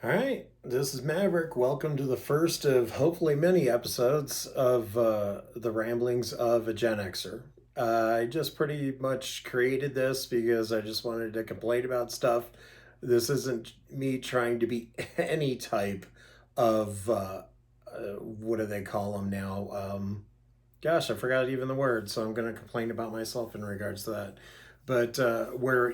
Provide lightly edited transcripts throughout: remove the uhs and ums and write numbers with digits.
All right, this is Maverick. Welcome to the first of hopefully many episodes of the ramblings of a Gen Xer. I just pretty much created this because I just wanted to complain about stuff. This isn't me trying to be any type of what do they call them now? Gosh, I forgot even the word, so I'm going to complain about myself in regards to that. But where,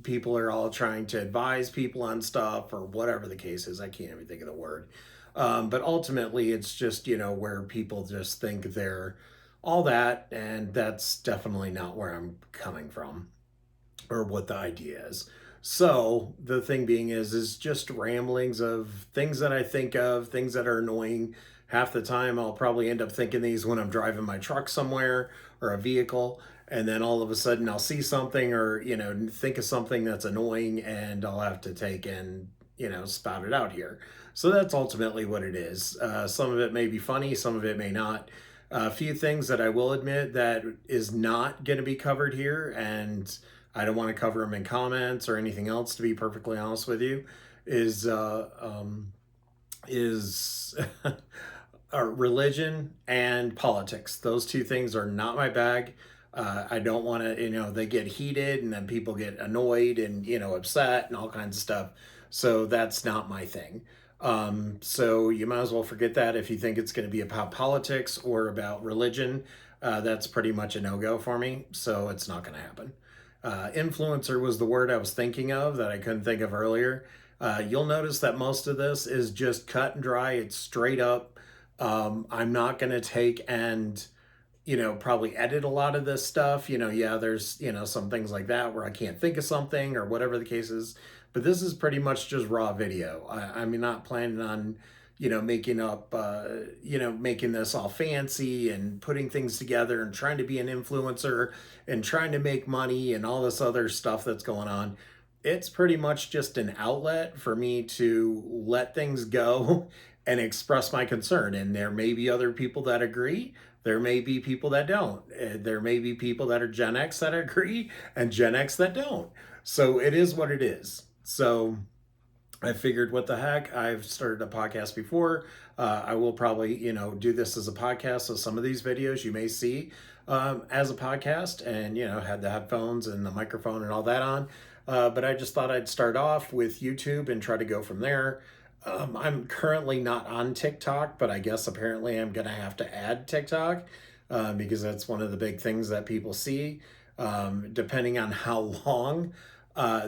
people are all trying to advise people on stuff or whatever the case is, I can't even think of the word. But ultimately, it's just, where people just think they're all that, and that's definitely not where I'm coming from or what the idea is. So the thing being is just ramblings of things that I think of, things that are annoying. Half the time I'll probably end up thinking these when I'm driving my truck somewhere or a vehicle, and then all of a sudden I'll see something or think of something that's annoying, and I'll have to take and spout it out here. So that's ultimately what it is. Some of it may be funny, some of it may not. A few things that I will admit that is not going to be covered here, and I don't want to cover them in comments or anything else. To be perfectly honest with you, is religion and politics. Those two things are not my bag. I don't want to, they get heated and then people get annoyed and, upset and all kinds of stuff. So that's not my thing. So you might as well forget that if you think it's going to be about politics or about religion. That's pretty much a no go for me. So it's not going to happen. Influencer was the word I was thinking of that I couldn't think of earlier. You'll notice that most of this is just cut and dry. It's straight up. I'm not going to take and, probably edit a lot of this stuff. Yeah, there's, some things like that where I can't think of something or whatever the case is. But this is pretty much just raw video. I'm not planning on, making up, making this all fancy and putting things together and trying to be an influencer and trying to make money and all this other stuff that's going on. It's pretty much just an outlet for me to let things go and express my concern. And there may be other people that agree. There may be people that don't. There may be people that are Gen X that agree and Gen X that don't. So it is what it is. So I figured, what the heck? I've started a podcast before. I will probably, do this as a podcast. So some of these videos you may see as a podcast, and had the headphones and the microphone and all that on. But I just thought I'd start off with YouTube and try to go from there. I'm currently not on TikTok, but I guess apparently I'm going to have to add TikTok because that's one of the big things that people see. Depending on how long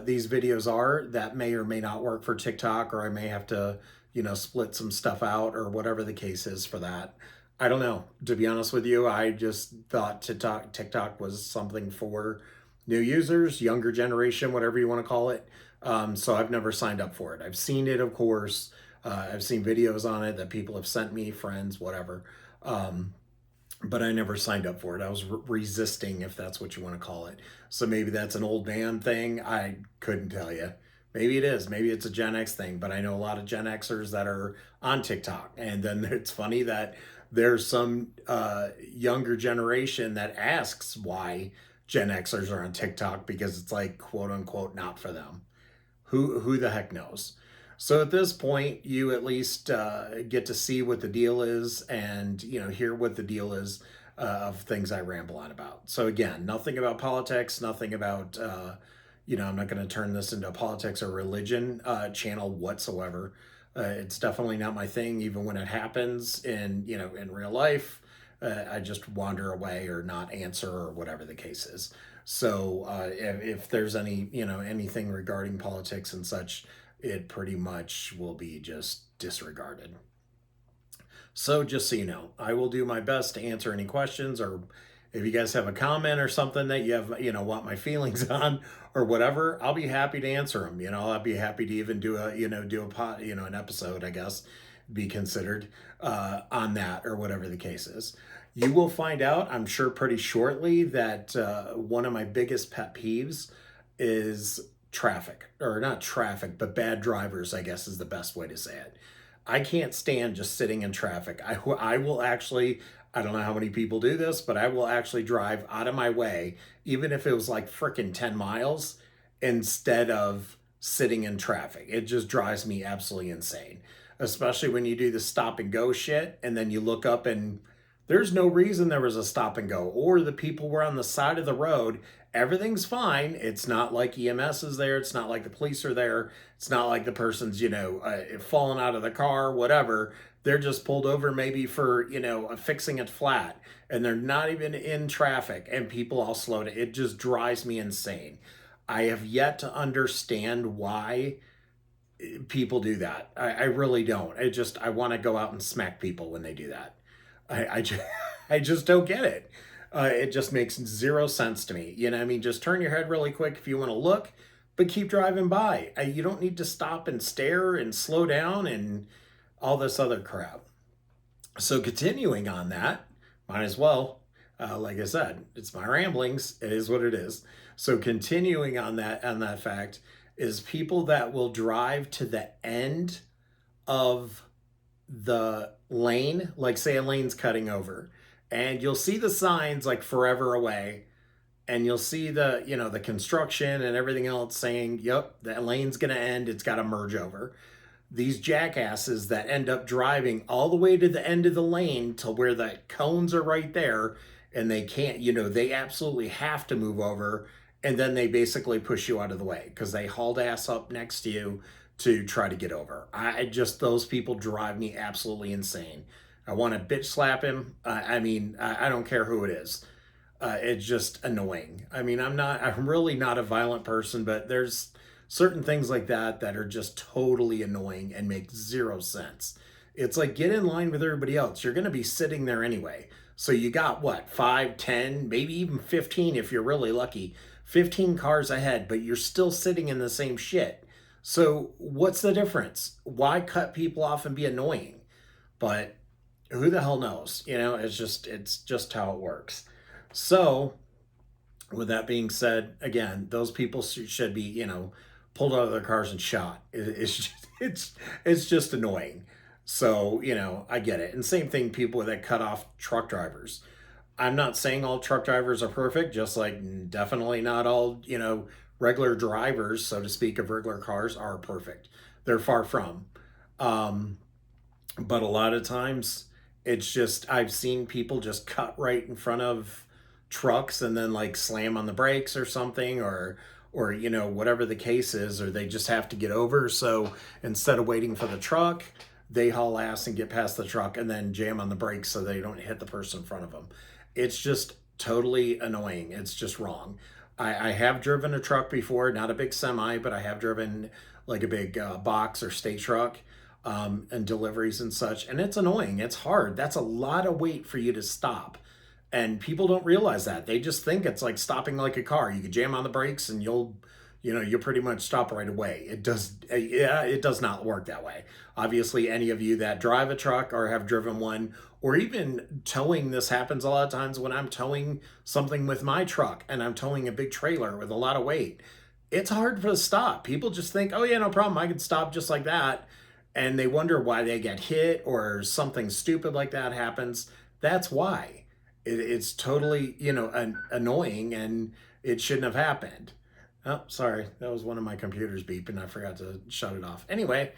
these videos are, that may or may not work for TikTok, or I may have to, split some stuff out or whatever the case is for that. I don't know. To be honest with you, I just thought TikTok was something for new users, younger generation, whatever you want to call it. So I've never signed up for it. I've seen it, of course. I've seen videos on it that people have sent me, friends, whatever. But I never signed up for it. I was resisting, if that's what you want to call it. So maybe that's an old man thing. I couldn't tell you. Maybe it is. Maybe it's a Gen X thing, but I know a lot of Gen Xers that are on TikTok. And then it's funny that there's some younger generation that asks why Gen Xers are on TikTok because it's like, quote unquote, not for them. Who the heck knows? So at this point, you at least get to see what the deal is and hear what the deal is of things I ramble on about. So again, nothing about politics, nothing about I'm not going to turn this into a politics or religion channel whatsoever. It's definitely not my thing, even when it happens in real life. I just wander away or not answer or whatever the case is. So if there's anything regarding politics and such, it pretty much will be just disregarded. So just so you know, I will do my best to answer any questions, or if you guys have a comment or something that you have, want my feelings on or whatever, I'll be happy to answer them. I'll be happy to even do an episode, I guess, be considered on that or whatever the case is. You will find out, I'm sure, pretty shortly that one of my biggest pet peeves is traffic, or not traffic, but bad drivers, I guess is the best way to say it. I can't stand just sitting in traffic. I will actually, I don't know how many people do this, but I will actually drive out of my way, even if it was like freaking 10 miles, instead of sitting in traffic. It just drives me absolutely insane, especially when you do the stop and go shit and then you look up and there's no reason there was a stop and go, or the people were on the side of the road. Everything's fine. It's not like EMS is there. It's not like the police are there. It's not like the person's, falling out of the car, whatever. They're just pulled over maybe for, fixing it flat, and they're not even in traffic, and people all slow down. It just drives me insane. I have yet to understand why people do that. I really don't. I want to go out and smack people when they do that. I just, I just don't get it. It just makes zero sense to me. You know what I mean? Just turn your head really quick if you want to look, but keep driving by. You don't need to stop and stare and slow down and all this other crap. So continuing on that, might as well, like I said, it's my ramblings. It is what it is. So continuing on that fact is people that will drive to the end of the lane, like say a lane's cutting over, and you'll see the signs like forever away, and you'll see the construction and everything else saying, yep, that lane's gonna end, it's gotta merge over. These jackasses that end up driving all the way to the end of the lane to where the cones are right there, and they can't, they absolutely have to move over, and then they basically push you out of the way because they hauled ass up next to you to try to get over. Those people drive me absolutely insane. I want to bitch slap him. I don't care who it is. It's just annoying. I'm really not a violent person, but there's certain things like that are just totally annoying and make zero sense. It's like, get in line with everybody else. You're going to be sitting there anyway. So you got what, 5, 10, maybe even 15 if you're really lucky, 15 cars ahead, but you're still sitting in the same shit. So what's the difference? Why cut people off and be annoying? But who the hell knows? It's just how it works. So with that being said, again, those people should be, pulled out of their cars and shot. It's just annoying. So, I get it. And same thing, people that cut off truck drivers. I'm not saying all truck drivers are perfect, just like definitely not all, regular drivers, so to speak, of regular cars are perfect. They're far from. But a lot of times it's just, I've seen people just cut right in front of trucks and then like slam on the brakes or something, or whatever the case is, or they just have to get over. So instead of waiting for the truck, they haul ass and get past the truck and then jam on the brakes so they don't hit the person in front of them. It's just totally annoying. It's just wrong. I have driven a truck before, not a big semi, but I have driven like a big box or state truck, and deliveries and such. And it's annoying. It's hard. That's a lot of weight for you to stop. And people don't realize that. They just think it's like stopping like a car. You can jam on the brakes and you'll pretty much stop right away. It does not work that way. Obviously, any of you that drive a truck or have driven one, or even towing, this happens a lot of times when I'm towing something with my truck and I'm towing a big trailer with a lot of weight. It's hard for the stop. People just think, oh yeah, no problem, I can stop just like that. And they wonder why they get hit or something stupid like that happens. That's why. It's totally, annoying, and it shouldn't have happened. Oh, sorry. That was one of my computers beeping. I forgot to shut it off. Anyway,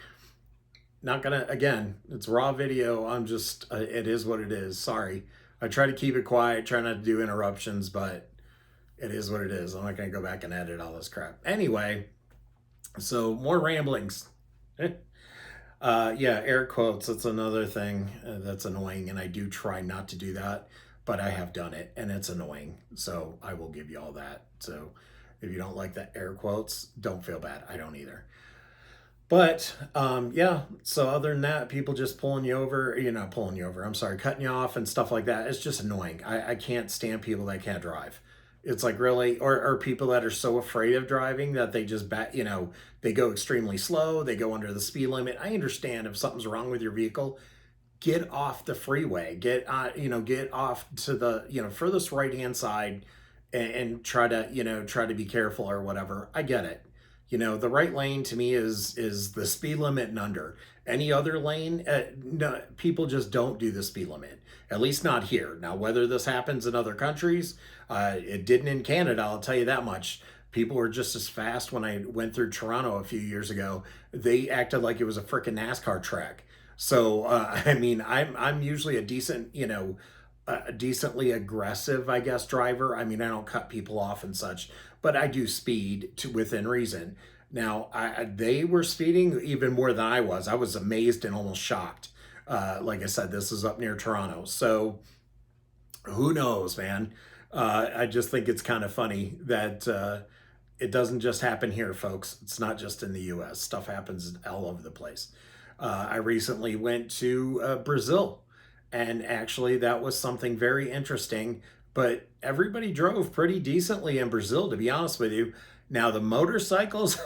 not gonna, again, it's raw video. I'm just, it is what it is. Sorry. I try to keep it quiet, try not to do interruptions, but it is what it is. I'm not gonna go back and edit all this crap. Anyway, so more ramblings. Yeah, air quotes. That's another thing that's annoying, and I do try not to do that, but I have done it, and it's annoying. So I will give you all that. So if you don't like the air quotes, don't feel bad. I don't either. But yeah, so other than that, people just pulling you over, pulling you over, I'm sorry, cutting you off and stuff like that. It's just annoying. I can't stand people that can't drive. It's like, really, or people that are so afraid of driving that they just they go extremely slow, they go under the speed limit. I understand if something's wrong with your vehicle, get off the freeway, get off to the, furthest right-hand side, and try to be careful or whatever. I get it. The right lane to me is the speed limit and under. Any other lane, no, people just don't do the speed limit. At least not here. Now, whether this happens in other countries, it didn't in Canada, I'll tell you that much. People were just as fast when I went through Toronto a few years ago. They acted like it was a freaking NASCAR track. So I mean, I'm usually a decent, a decently aggressive, I guess, driver. I mean, I don't cut people off and such, but I do speed to within reason. Now, they were speeding even more than I was. I was amazed and almost shocked. Like I said, this is up near Toronto, so who knows, man? I just think it's kind of funny that it doesn't just happen here, folks. It's not just in the US. Stuff happens all over the place. I recently went to Brazil, and actually, that was something very interesting. But everybody drove pretty decently in Brazil, to be honest with you. Now, the motorcycles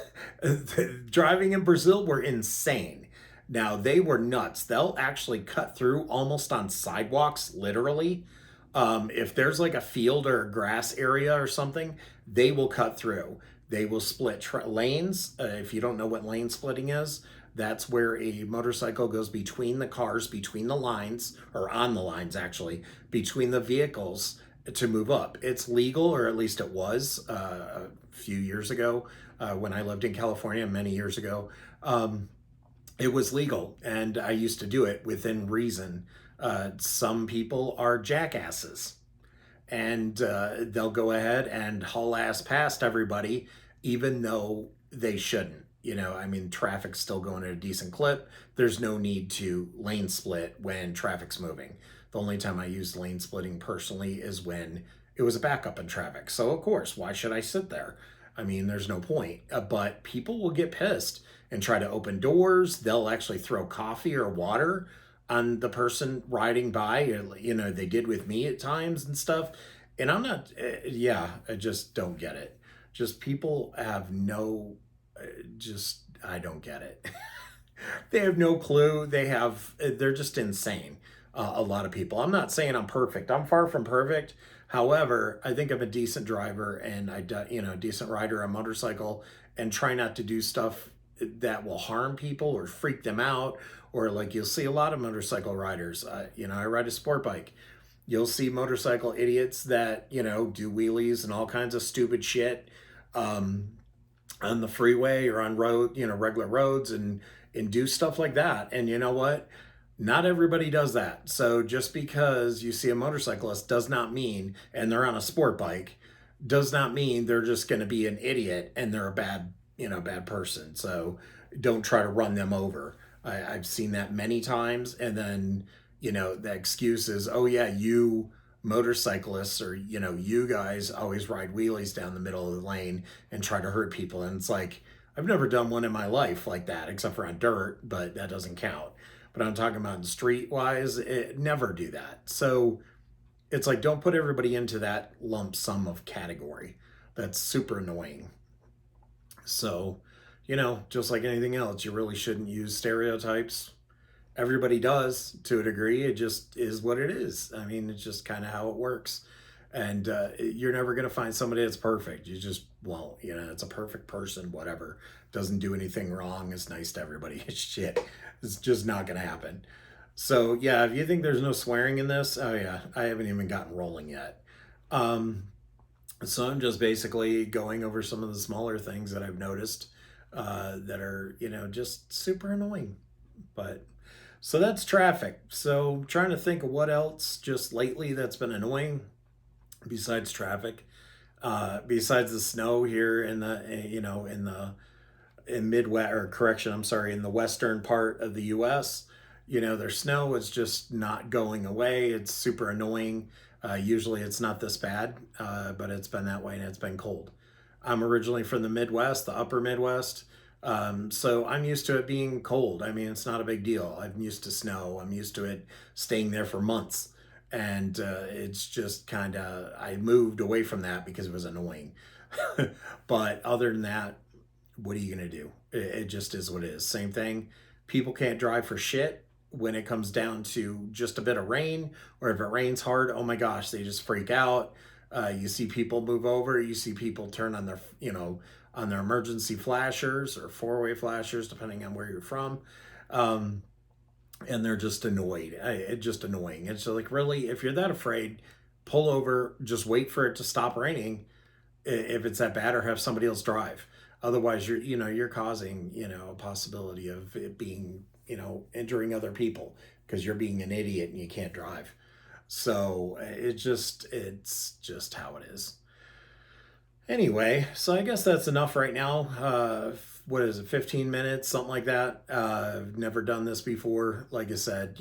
driving in Brazil were insane. Now, they were nuts. They'll actually cut through almost on sidewalks, literally. If there's like a field or a grass area or something, they will cut through. They will split lanes. If you don't know what lane splitting is, that's where a motorcycle goes between the cars, between the lines, or on the lines actually, between the vehicles to move up. It's legal, or at least it was a few years ago when I lived in California many years ago. It was legal, and I used to do it within reason. Some people are jackasses, and they'll go ahead and haul ass past everybody, even though they shouldn't. I mean, traffic's still going at a decent clip. There's no need to lane split when traffic's moving. The only time I used lane splitting personally is when it was a backup in traffic. So, of course, why should I sit there? I mean, there's no point. But people will get pissed and try to open doors. They'll actually throw coffee or water on the person riding by. They did with me at times and stuff. And I'm not, yeah, I just don't get it. Just people have no, just, I don't get it. They have no clue. They're just insane. A lot of people. I'm not saying I'm perfect. I'm far from perfect. However, I think I'm a decent driver, and decent rider on a motorcycle, and try not to do stuff that will harm people or freak them out. Or like you'll see a lot of motorcycle riders. I ride a sport bike. You'll see motorcycle idiots that do wheelies and all kinds of stupid shit. Um, on the freeway or on regular roads, and do stuff like that. And you know what? Not everybody does that. So just because you see a motorcyclist does not mean, and they're on a sport bike, does not mean they're just going to be an idiot and they're a bad person. So don't try to run them over. I've seen that many times. And then, the excuse is, oh yeah, you motorcyclists, or you guys always ride wheelies down the middle of the lane and try to hurt people. And it's like, I've never done one in my life like that, except for on dirt, but that doesn't count. But I'm talking about street wise, never do that. So it's like, don't put everybody into that lump sum of category. That's super annoying. So, just like anything else, you really shouldn't use stereotypes. Everybody does to a degree. It just is what it is. I mean, it's just kind of how it works. And you're never going to find somebody that's perfect. You just won't. It's a perfect person, whatever. Doesn't do anything wrong. Is nice to everybody. Shit. It's just not going to happen. So, yeah, if you think there's no swearing in this, oh, yeah, I haven't even gotten rolling yet. Um, so I'm just basically going over some of the smaller things that I've noticed that are, just super annoying. But so that's traffic. So I'm trying to think of what else just lately that's been annoying besides traffic, besides the snow here in in Midwest, or correction, I'm sorry, in the western part of the U.S. Their snow is just not going away. It's super annoying. Usually it's not this bad, but it's been that way, and it's been cold. I'm originally from the Midwest, the upper Midwest. So I'm used to it being cold. I mean, it's not a big deal. I'm used to snow. I'm used to it staying there for months. And it's just kind of, I moved away from that because it was annoying. But other than that, what are you going to do? It just is what it is. Same thing. People can't drive for shit when it comes down to just a bit of rain, or if it rains hard, oh my gosh, they just freak out. You see people move over. You see people turn on their emergency flashers or four-way flashers, depending on where you're from. And they're just annoyed. It's just annoying. It's like, really, if you're that afraid, pull over, just wait for it to stop raining, if it's that bad, or have somebody else drive. Otherwise, you're causing, a possibility of it being, injuring other people because you're being an idiot and you can't drive. So it's just how it is. Anyway, so I guess that's enough right now. What is it, 15 minutes, something like that? I've never done this before. Like I said,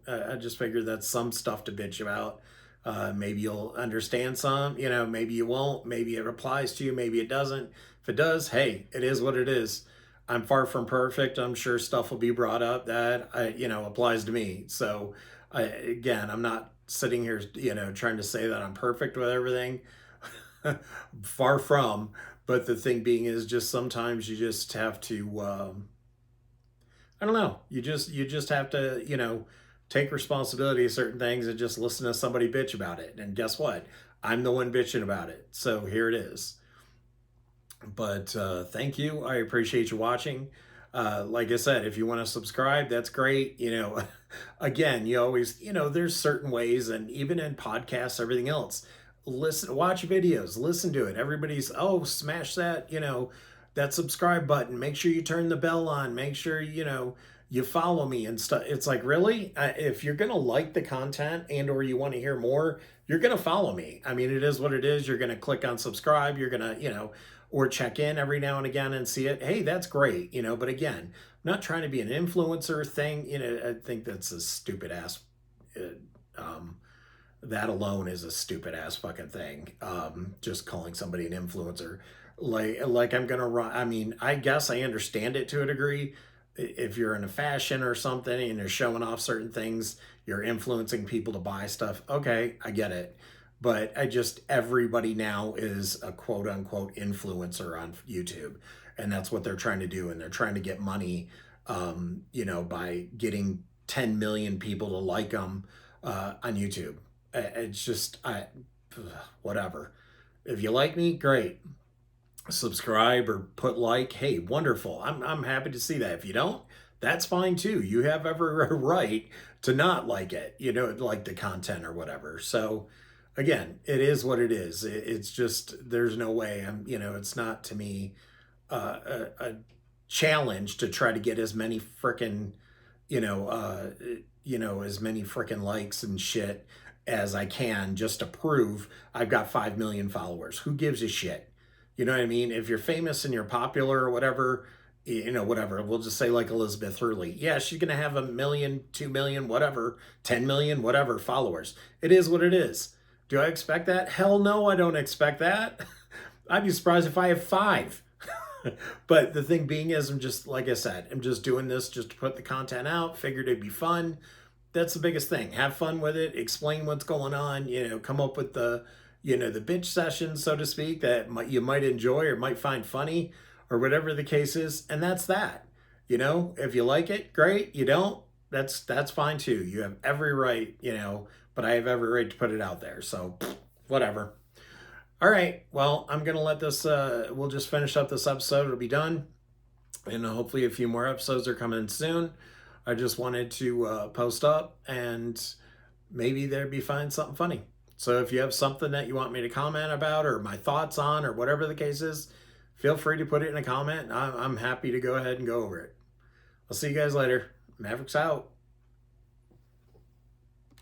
I just figured that's some stuff to bitch about. Maybe you'll understand some, maybe you won't. Maybe it applies to you, maybe it doesn't. If it does, hey, it is what it is. I'm far from perfect. I'm sure stuff will be brought up that applies to me. So, again, I'm not sitting here, trying to say that I'm perfect with everything. Far from. But the thing being is, just sometimes you just have to, I don't know, you just have to, take responsibility of certain things and just listen to somebody bitch about it. And guess what? I'm the one bitching about it. So here it is. But thank you. I appreciate you watching. Like I said, if you want to subscribe, that's great. Again, you always, there's certain ways, and even in podcasts, everything else, listen, watch videos, listen to it. Everybody's, oh, smash that, that subscribe button. Make sure you turn the bell on. Make sure, you follow me and stuff. It's like, really? If you're going to like the content and or you want to hear more, you're going to follow me. I mean, it is what it is. You're going to click on subscribe. You're going to, or check in every now and again and see it. Hey, that's great. But again, I'm not trying to be an influencer thing. I think that's a stupid ass, that alone is a stupid ass fucking thing. Just calling somebody an influencer. Like I'm going to run. I mean, I guess I understand it to a degree. If you're in a fashion or something and you're showing off certain things, you're influencing people to buy stuff. Okay, I get it. But everybody now is a quote unquote influencer on YouTube. And that's what they're trying to do. And they're trying to get money, by getting 10 million people to like them on YouTube. It's just, whatever. If you like me, great. Subscribe or put like, hey, wonderful. I'm happy to see that. If you don't, that's fine too. You have every right to not like it, like the content or whatever. So again, it is what it is. It's just, there's no way it's not, to me, a challenge to try to get as many frickin', as many frickin' likes and shit as I can, just to prove I've got 5 million followers. Who gives a shit? You know what I mean? If you're famous and you're popular or whatever, whatever, we'll just say like Elizabeth Hurley. Yeah, she's going to have 1 million, 2 million, whatever, 10 million, whatever followers. It is what it is. Do I expect that? Hell no, I don't expect that. I'd be surprised if I have 5. But the thing being is, I'm just, like I said, I'm just doing this just to put the content out. Figured it'd be fun. That's the biggest thing. Have fun with it. Explain what's going on. Come up with the bitch sessions, so to speak, that you might enjoy or might find funny or whatever the case is. And that's that. If you like it, great. You don't, that's fine too. You have every right, but I have every right to put it out there. So whatever. All right. Well, I'm going to let this, we'll just finish up this episode. It'll be done. And hopefully a few more episodes are coming soon. I just wanted to post up and maybe there'd be find something funny. So if you have something that you want me to comment about or my thoughts on or whatever the case is, feel free to put it in a comment. I'm happy to go ahead and go over it. I'll see you guys later. Mavericks out.